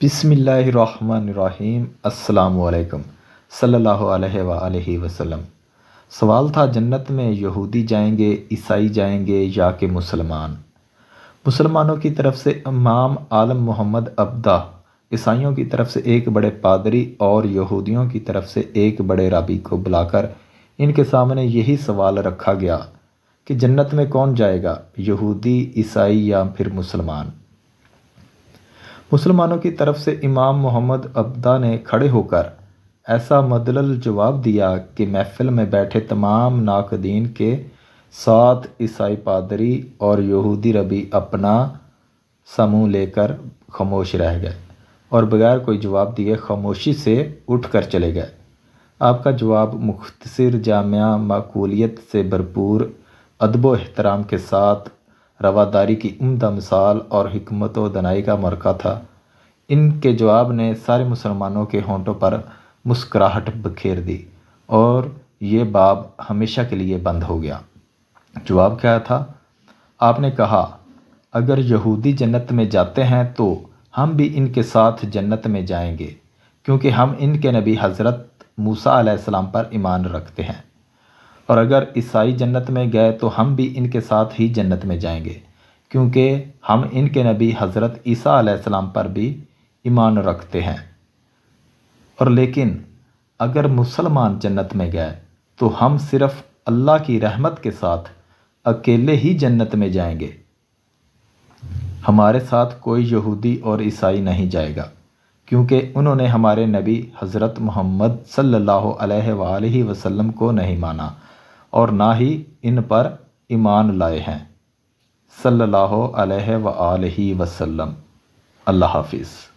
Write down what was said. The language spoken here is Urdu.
بسم اللہ الرحمن الرحیم۔ السلام علیکم صلی اللہ علیہ وآلہ وسلم۔ سوال تھا، جنت میں یہودی جائیں گے، عیسائی جائیں گے یا کہ مسلمان؟ مسلمانوں کی طرف سے امام عالم محمد ابدہ، عیسائیوں کی طرف سے ایک بڑے پادری اور یہودیوں کی طرف سے ایک بڑے رابی کو بلا کر ان کے سامنے یہی سوال رکھا گیا کہ جنت میں کون جائے گا، یہودی، عیسائی یا پھر مسلمان؟ مسلمانوں کی طرف سے امام محمد ابدہ نے کھڑے ہو کر ایسا مدلل جواب دیا کہ محفل میں بیٹھے تمام ناقدین کے ساتھ عیسائی پادری اور یہودی ربی اپنا سا منہ لے کر خاموش رہ گئے اور بغیر کوئی جواب دیے خاموشی سے اٹھ کر چلے گئے۔ آپ کا جواب مختصر، جامع، معقولیت سے بھرپور، ادب و احترام کے ساتھ رواداری کی عمدہ مثال اور حکمت و دانائی کا مرقع تھا۔ ان کے جواب نے سارے مسلمانوں کے ہونٹوں پر مسکراہٹ بکھیر دی اور یہ باب ہمیشہ کے لیے بند ہو گیا۔ جواب کیا تھا؟ آپ نے کہا، اگر یہودی جنت میں جاتے ہیں تو ہم بھی ان کے ساتھ جنت میں جائیں گے، کیونکہ ہم ان کے نبی حضرت موسیٰ علیہ السلام پر ایمان رکھتے ہیں۔ اور اگر عیسائی جنت میں گئے تو ہم بھی ان کے ساتھ ہی جنت میں جائیں گے، کیونکہ ہم ان کے نبی حضرت عیسیٰ علیہ السلام پر بھی ایمان رکھتے ہیں۔ اور لیکن اگر مسلمان جنت میں گئے تو ہم صرف اللہ کی رحمت کے ساتھ اکیلے ہی جنت میں جائیں گے، ہمارے ساتھ کوئی یہودی اور عیسائی نہیں جائے گا، کیونکہ انہوں نے ہمارے نبی حضرت محمد صلی اللہ علیہ وآلہ وسلم کو نہیں مانا اور نہ ہی ان پر ایمان لائے ہیں، صلی اللہ علیہ وآلہ وسلم۔ اللہ حافظ۔